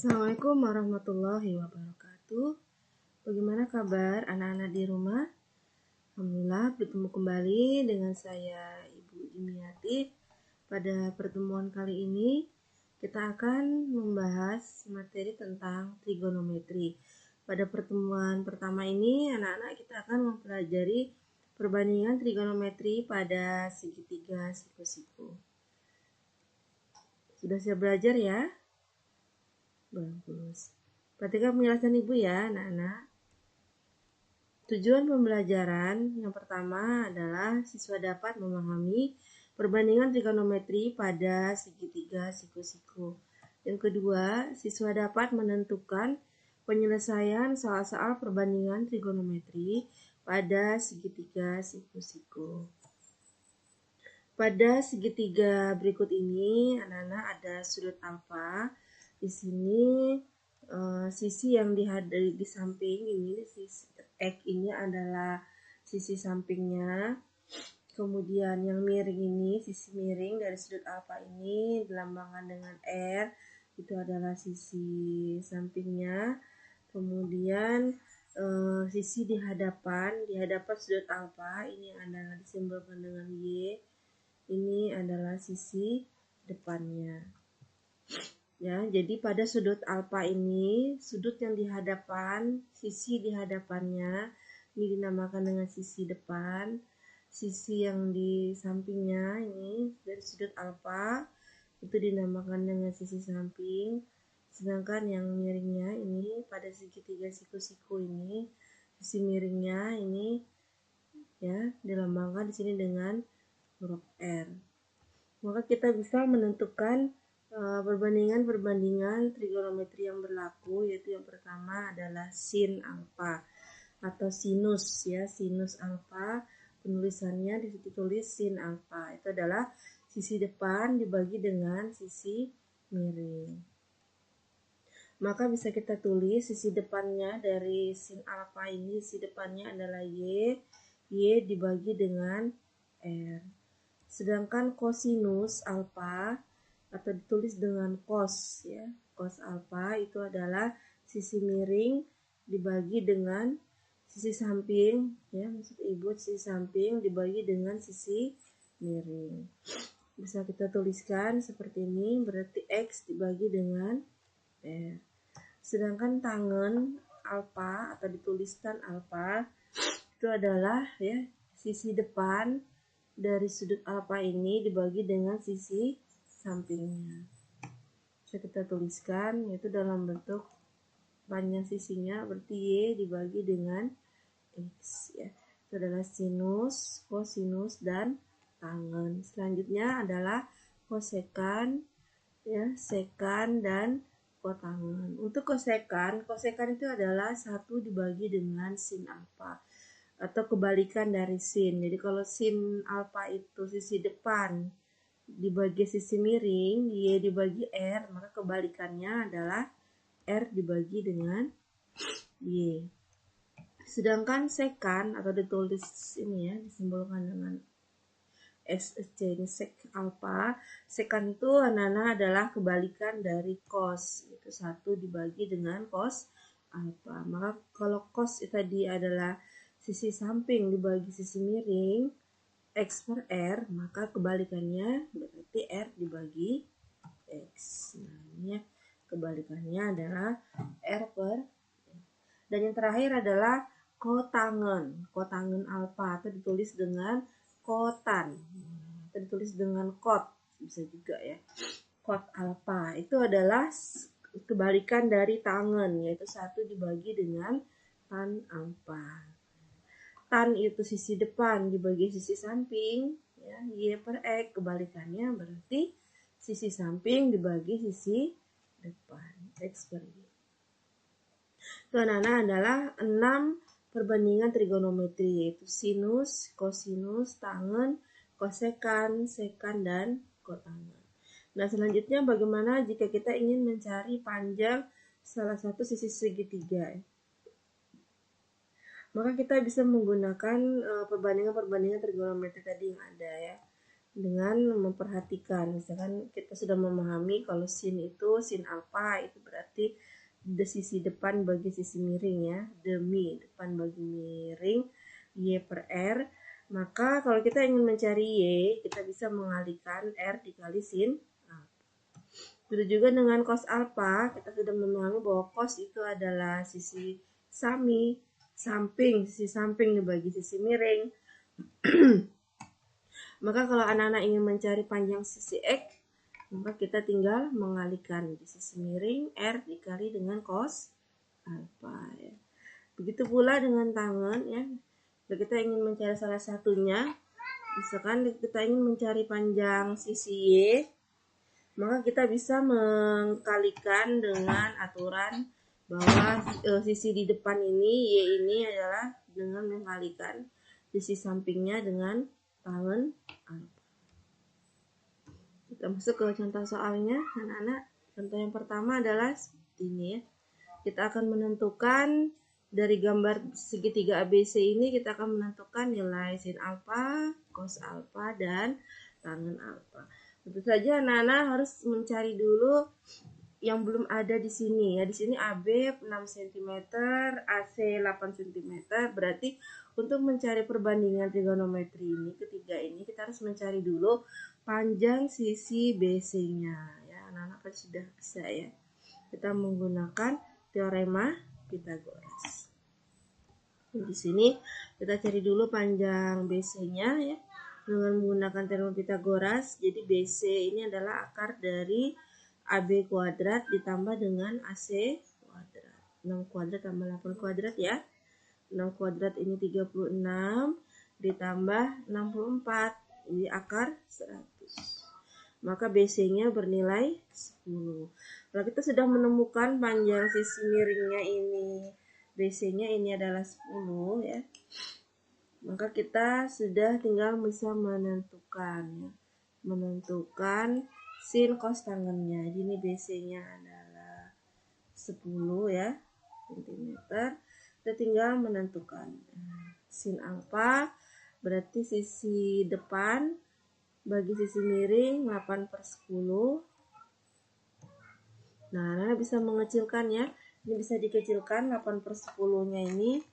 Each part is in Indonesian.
Assalamualaikum warahmatullahi wabarakatuh. Bagaimana kabar anak-anak di rumah? Alhamdulillah bertemu kembali dengan saya Ibu Dimiati. Pada pertemuan kali ini kita akan membahas materi tentang trigonometri. Pada pertemuan pertama ini anak-anak kita akan mempelajari perbandingan trigonometri pada segitiga siku-siku. Sudah siap belajar ya? Bagus. Perhatikan penjelasan Ibu ya, anak-anak. Tujuan pembelajaran yang pertama adalah siswa dapat memahami perbandingan trigonometri pada segitiga siku-siku. Yang kedua, siswa dapat menentukan penyelesaian soal-soal perbandingan trigonometri pada segitiga siku-siku. Pada segitiga berikut ini, anak-anak ada sudut alfa. Di sini sisi yang di samping ini, sisi X ini adalah sisi sampingnya. Kemudian yang miring ini, sisi miring dari sudut alfa ini dilambangkan dengan R, itu adalah sisi sampingnya. Kemudian sisi di hadapan sudut alfa ini adalah disimbolkan dengan Y. Ini adalah sisi depannya. Ya, jadi pada sudut alfa ini, sudut yang di hadapan, sisi di hadapannya ini dinamakan dengan sisi depan. Sisi yang di sampingnya ini dari sudut alfa itu dinamakan dengan sisi samping. Sedangkan yang miringnya ini pada segitiga siku-siku ini, sisi miringnya ini ya dilambangkan di sini dengan huruf R. Maka kita bisa menentukan perbandingan trigonometri yang berlaku, yaitu yang pertama adalah sin alfa atau sinus ya, sinus alfa. Penulisannya ditulis sin alfa. Itu adalah sisi depan dibagi dengan sisi miring. Maka bisa kita tulis sisi depannya dari sin alfa ini, sisi depannya adalah Y dibagi dengan R. Sedangkan kosinus alfa atau ditulis dengan cos ya, cos alfa itu adalah sisi miring dibagi dengan sisi samping ya, maksud Ibu sisi samping dibagi dengan sisi miring. Bisa kita tuliskan seperti ini, berarti X dibagi dengan R. Sedangkan tangen alfa atau dituliskan alfa itu adalah ya sisi depan dari sudut alfa ini dibagi dengan sisi sampingnya. Bisa kita tuliskan yaitu dalam bentuk panjang sisinya berarti Y dibagi dengan X ya. Itu adalah sinus, kosinus, dan tangen. Selanjutnya adalah kosekan ya, sekan dan kotangen. Untuk kosekan itu adalah 1 dibagi dengan sin alfa atau kebalikan dari sin. Jadi kalau sin alfa itu sisi depan dibagi sisi miring, Y dibagi R, maka kebalikannya adalah R dibagi dengan Y. Sedangkan sekan atau ditulis ini ya, disimbolkan dengan SC ini sek alfa. Sekan itu anak-anak adalah kebalikan dari cos, itu 1 dibagi dengan cos alfa. Maka kalau cos itu tadi adalah sisi samping dibagi sisi miring, X per R, maka kebalikannya berarti R dibagi X. Nah, ini kebalikannya adalah R per R. Dan yang terakhir adalah kotangen. Kotangen alfa atau ditulis dengan kotan. Atau ditulis dengan kot, bisa juga ya. Kot alfa itu adalah kebalikan dari tangen, yaitu 1 dibagi dengan tan alfa. Tan itu sisi depan dibagi sisi samping ya, Y per X, kebalikannya berarti sisi samping dibagi sisi depan, X per Y. Itu anak-anak adalah 6 perbandingan trigonometri, yaitu sinus, kosinus, tangen, kosekan, sekan, dan kotangen. Nah, selanjutnya bagaimana jika kita ingin mencari panjang salah satu sisi segitiga? Maka kita bisa menggunakan perbandingan trigonometri tadi yang ada ya. dengan memperhatikan. Misalkan kita sudah memahami kalau sin itu sin alfa itu berarti sisi depan bagi sisi miring ya, demi depan bagi miring y per r. Maka kalau kita ingin mencari y, kita bisa mengalihkan r dikali sin alfa. Begitu juga dengan cos alfa, kita sudah memahami bahwa cos itu adalah sisi samping, sisi samping dibagi sisi miring. Maka kalau anak-anak ingin mencari panjang sisi X, maka kita tinggal mengalihkan di sisi miring R dikali dengan cos alfa ya. Begitu pula dengan tangan ya. Kalau kita ingin mencari salah satunya, misalkan kita ingin mencari panjang sisi Y, maka kita bisa mengkalikan dengan aturan bahwa sisi di depan ini Y ini adalah dengan mengkalikan sisi sampingnya dengan tangan alfa. Kita masuk ke contoh soalnya, anak-anak. Contoh yang pertama adalah seperti ini ya. Kita akan menentukan dari gambar segitiga ABC ini, kita akan menentukan nilai sin alfa, cos alfa, dan tangen alfa. Tentu saja anak-anak harus mencari dulu yang belum ada di sini ya. Di sini AB 6 cm, AC 8 cm. Berarti untuk mencari perbandingan trigonometri ini, ketiga ini, kita harus mencari dulu panjang sisi BC-nya ya. Anak-anak kan sudah bisa ya. Kita menggunakan teorema Pythagoras. Di sini kita cari dulu panjang BC-nya ya dengan menggunakan teorema Pythagoras. Jadi BC ini adalah akar dari AB kuadrat ditambah dengan AC kuadrat. 6 kuadrat tambah 8 kuadrat ya. 6 kuadrat ini 36 ditambah 64. Ini akar 100. Maka BC-nya bernilai 10. Kalau kita sudah menemukan panjang sisi miringnya ini, BC-nya ini adalah 10 ya. Maka kita sudah tinggal bisa menentukan sin cos tangennya. Jadi BC-nya adalah 10 ya cm. Kita tinggal menentukan sin alfa berarti sisi depan bagi sisi miring 8/10. Nah, bisa mengecilkan ya. Ini bisa dikecilkan 8/10-nya ini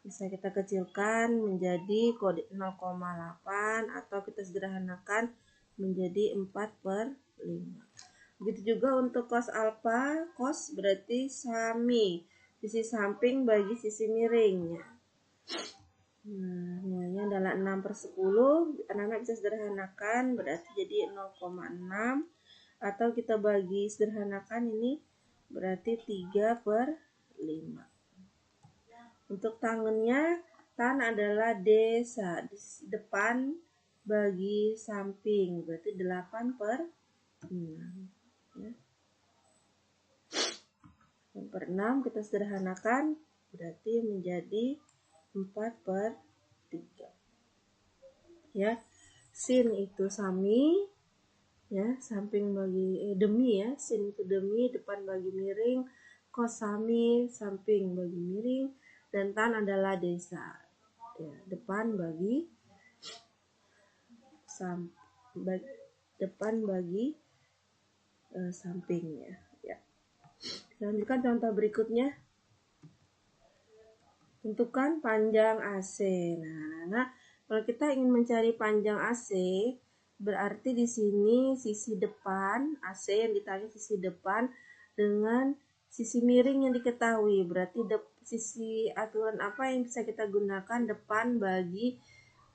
bisa kita kecilkan menjadi kode 0,8 atau kita sederhanakan menjadi 4/5. Begitu juga untuk cos alfa, cos berarti sami sisi samping bagi sisi miringnya. Nah, nilainya adalah 6/10. Anak-anak bisa sederhanakan berarti jadi 0,6 atau kita bagi sederhanakan ini berarti 3/5. Untuk tangannya, tan adalah D depan bagi samping berarti 8/6 ya. 8/6 kita sederhanakan berarti menjadi 4/3 ya. Sin itu sami ya, samping bagi demi ya, sin itu demi, depan bagi miring, cos sami, samping bagi miring, dan tan adalah desa ya, depan bagi sampingnya ya. Lanjutkan contoh berikutnya. Tentukan panjang AC. Nah, kalau kita ingin mencari panjang AC, berarti di sini sisi depan AC yang ditanya sisi depan dengan sisi miring yang diketahui. Berarti sisi aturan apa yang bisa kita gunakan depan bagi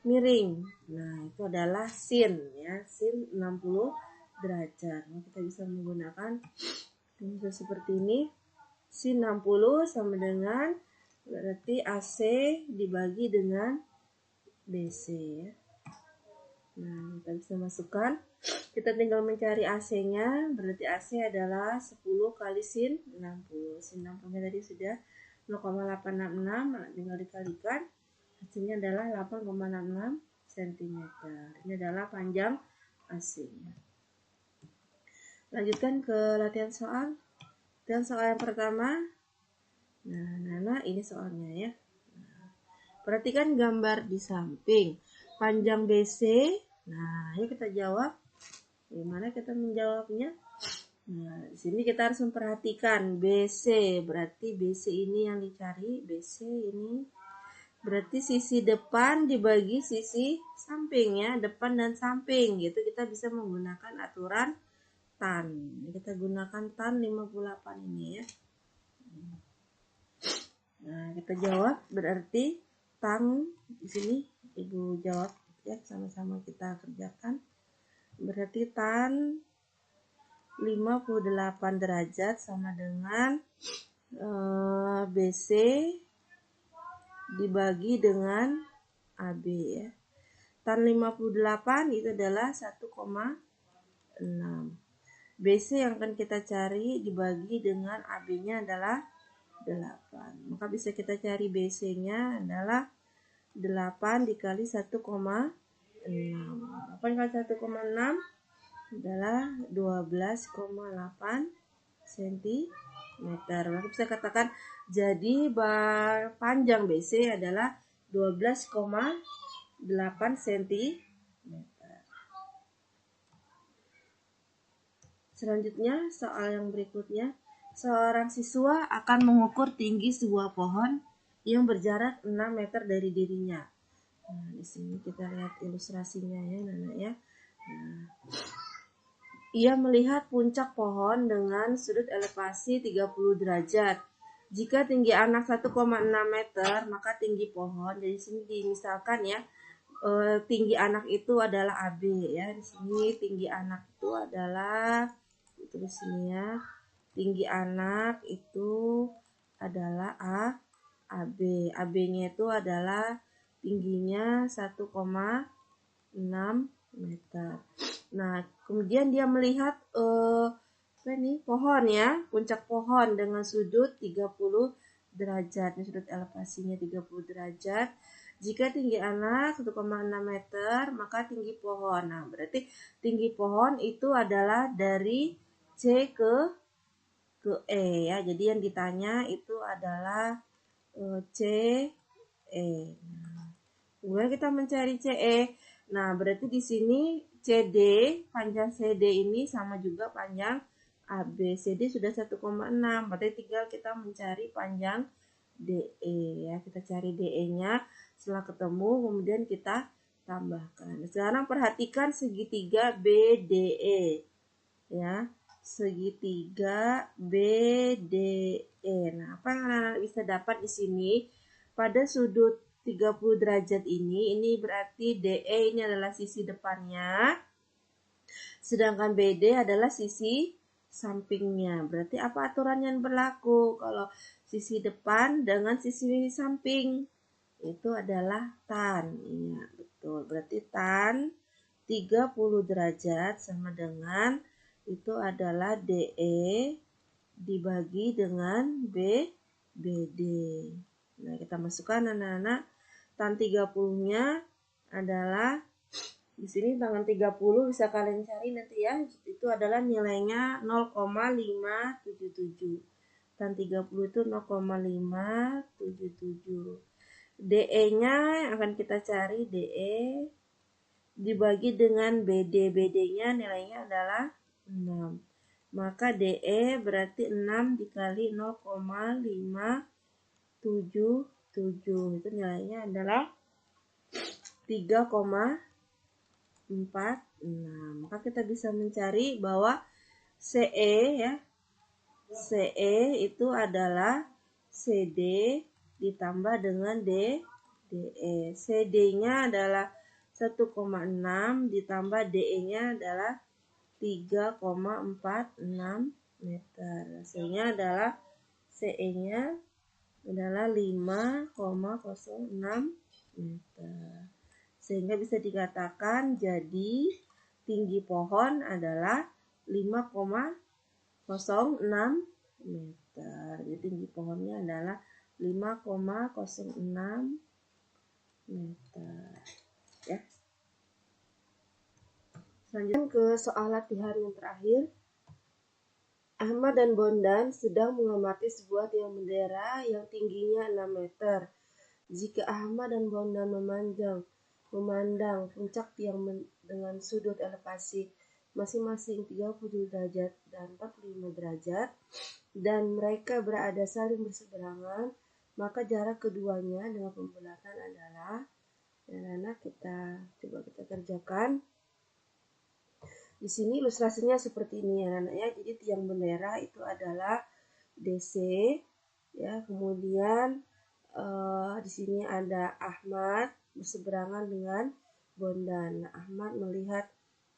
miring. Nah, itu adalah sin ya, sin 60 derajat. Nah, kita bisa menggunakan seperti ini. Sin 60 sama dengan berarti AC dibagi dengan BC ya. Nah, kita bisa masukkan. Kita tinggal mencari AC-nya. Berarti AC adalah 10 kali sin 60. Sin 60-nya tadi sudah 0,866. Tinggal dikalikan. Hasilnya adalah 8,66 cm. Ini adalah panjang AC-nya. Lanjutkan ke latihan soal. Latihan soal yang pertama. Nah, ini soalnya ya. Perhatikan gambar di samping. Panjang BC Nah, yuk kita jawab. Gimana kita menjawabnya? Nah, di sini kita harus memperhatikan BC. Berarti BC ini yang dicari. BC ini berarti sisi depan dibagi sisi samping ya. Depan dan samping. Gitu kita bisa menggunakan aturan tan. Kita gunakan tan 58 ini ya. Nah, kita jawab berarti tan di sini Ibu jawab ya, sama-sama kita kerjakan. Berarti tan 58 derajat sama dengan BC dibagi dengan AB ya. Tan 58 itu adalah 1,6. BC yang akan kita cari dibagi dengan AB-nya adalah 8. Maka bisa kita cari BC-nya adalah 8 dikali 1,6. 8 kali 1,6 adalah 12,8 cm. Maka bisa katakan jadi panjang BC adalah 12,8 cm. Selanjutnya, soal yang berikutnya. Seorang siswa akan mengukur tinggi sebuah pohon yang berjarak 6 meter dari dirinya. Nah, di sini kita lihat ilustrasinya ya, Nana ya. Nah, ia melihat puncak pohon dengan sudut elevasi 30 derajat. Jika tinggi anak 1,6 meter, maka tinggi pohon. Jadi di sini misalkan ya, tinggi anak itu adalah AB ya. Di sini tinggi anak itu adalah tulis sini ya. Tinggi anak itu adalah AB. AB-nya itu adalah tingginya 1,6 meter. Nah, kemudian dia melihat pohon ya, puncak pohon dengan sudut 30 derajat. Ini sudut elevasinya 30 derajat. Jika tinggi anak 1,6 meter, maka tinggi pohon. Nah, berarti tinggi pohon itu adalah dari C ke E ya. Jadi yang ditanya itu adalah C E. Nah, kemudian kita mencari CE. Nah, berarti di sini CD, panjang CD ini sama juga panjang AB. CD sudah 1,6. Berarti tinggal kita mencari panjang DE ya. Kita cari DE-nya. Setelah ketemu kemudian kita tambahkan. Sekarang perhatikan segitiga BDE ya. Segitiga BDE. Nah, apa yang anak-anak bisa dapat di sini? Pada sudut 30 derajat ini berarti DE ini adalah sisi depannya. Sedangkan BD adalah sisi sampingnya. Berarti apa aturan yang berlaku? Kalau sisi depan dengan sisi samping itu adalah tan. Iya, betul. Berarti tan 30 derajat sama dengan itu adalah DE dibagi dengan BD. Nah, kita masukkan anak-anak. Tan 30-nya adalah di sini tangan 30 bisa kalian cari nanti ya. Itu adalah nilainya 0,577. Tan 30 itu 0,577. DE-nya akan kita cari DE dibagi dengan BD. BD-nya nilainya adalah 6. Maka DE berarti 6 dikali 0,577. Itu nilainya adalah 3,46. Maka kita bisa mencari bahwa CE ya. CE itu adalah CD ditambah dengan DE. CD-nya adalah 1,6 ditambah DE-nya adalah 3,46 meter. Hasilnya adalah CE-nya adalah 5,06 meter. Sehingga bisa dikatakan jadi tinggi pohon adalah 5,06 meter. Jadi tinggi pohonnya adalah 5,06 meter. Ya. Selanjutnya ke soal latihan yang terakhir. Ahmad dan Bondan sedang mengamati sebuah tiang bendera yang tingginya 6 meter. Jika Ahmad dan Bondan memanjang memandang puncak tiang dengan sudut elevasi masing-masing 30 derajat dan 45 derajat, dan mereka berada saling berseberangan, maka jarak keduanya dengan pembulatan adalah, dan kita kerjakan. Di sini ilustrasinya seperti ini ya anak ya. Jadi tiang bendera itu adalah DC ya. Kemudian di sini ada Ahmad berseberangan dengan Bondan. Nah, Ahmad melihat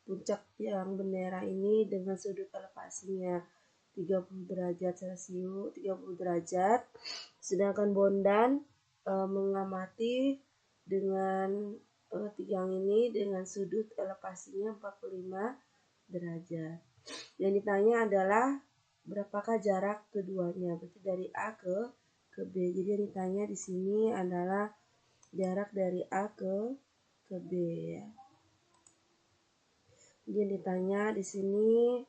puncak tiang bendera ini dengan sudut elevasinya 30 derajat Celcius, 30 derajat. Sedangkan Bondan mengamati dengan tiang ini dengan sudut elevasinya 45 derajat. Yang ditanya adalah berapakah jarak keduanya? Berarti dari A ke B. Jadi yang ditanya di sini adalah jarak dari A ke B ya. Jadi yang ditanya di sini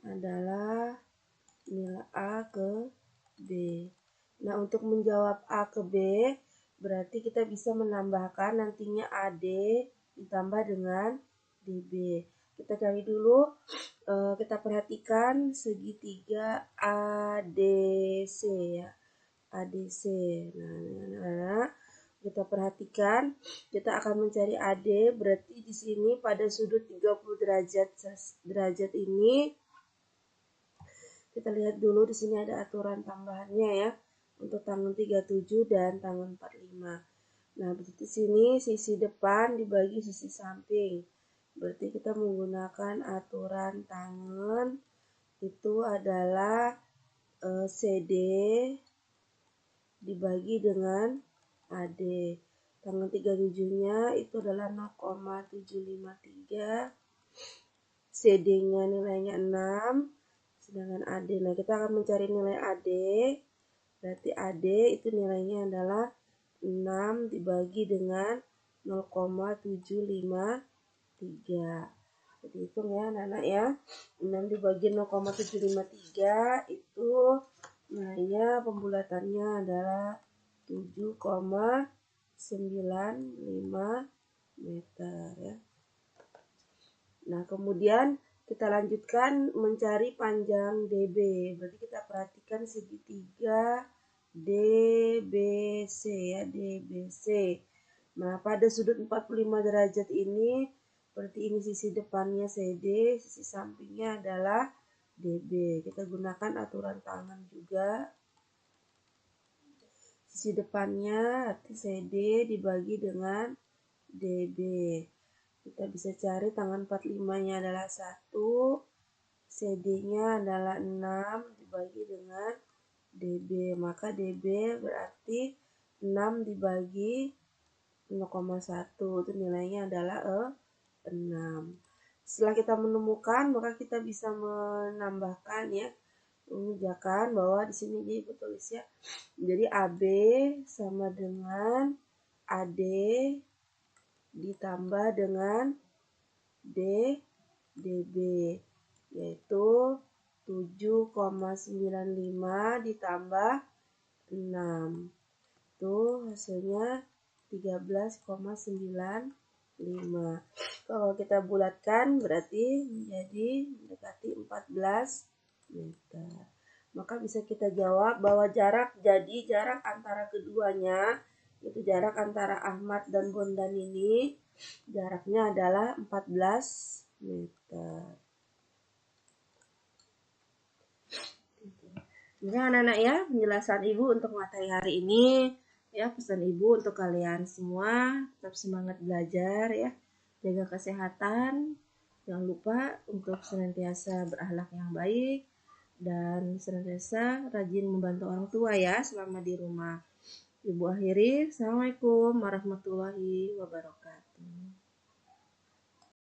adalah nilai A ke B. Nah, untuk menjawab A ke B berarti kita bisa menambahkan nantinya AD ditambah dengan DB. Kita cari dulu, kita perhatikan segitiga ADC ya. ADC. Nah, kita perhatikan, kita akan mencari AD, berarti di sini pada sudut 30 derajat ini, kita lihat dulu di sini ada aturan tambahannya ya, untuk tangan 37 dan tangan 45. Nah, berarti sini sisi depan dibagi sisi samping. Berarti kita menggunakan aturan tangan itu adalah CD dibagi dengan AD. Tangan 37-nya itu adalah 0,753. CD-nya nilainya 6. Sedangkan AD. Nah, kita akan mencari nilai AD. Berarti AD itu nilainya adalah 6 dibagi dengan 0,753. Jadi hitung ya anak-anak ya. 6 dibagi 0,753 itu nilainya pembulatannya adalah 7,95 meter ya. Nah, kemudian kita lanjutkan mencari panjang DB. Berarti kita perhatikan segitiga DBC ya, DBC. Nah, pada sudut 45 derajat ini berarti ini sisi depannya CD, sisi sampingnya adalah DB. Kita gunakan aturan tangan juga. Sisi depannya arti CD dibagi dengan DB. Kita bisa cari tangan 45-nya adalah 1, CD-nya adalah 6 dibagi dengan DB. Maka DB berarti 6 dibagi 0,1, itu nilainya adalah 6. Setelah kita menemukan, maka kita bisa menambahkan ya, mengerjakan bahwa di sini Ibu tulis ya. Jadi AB sama dengan AD ditambah dengan DB, yaitu 7,95 ditambah 6. Itu hasilnya 13,95. Kalau kita bulatkan berarti menjadi mendekati 14 meter. Maka bisa kita jawab bahwa jarak antara keduanya, itu jarak antara Ahmad dan Bondan ini, jaraknya adalah 14 meter. Nah, anak-anak ya, penjelasan Ibu untuk materi hari ini. Ya, pesan Ibu untuk kalian semua, tetap semangat belajar ya. Jaga kesehatan. Jangan lupa untuk senantiasa berakhlak yang baik dan senantiasa rajin membantu orang tua ya selama di rumah. Ibu akhiri, Assalamualaikum warahmatullahi wabarakatuh.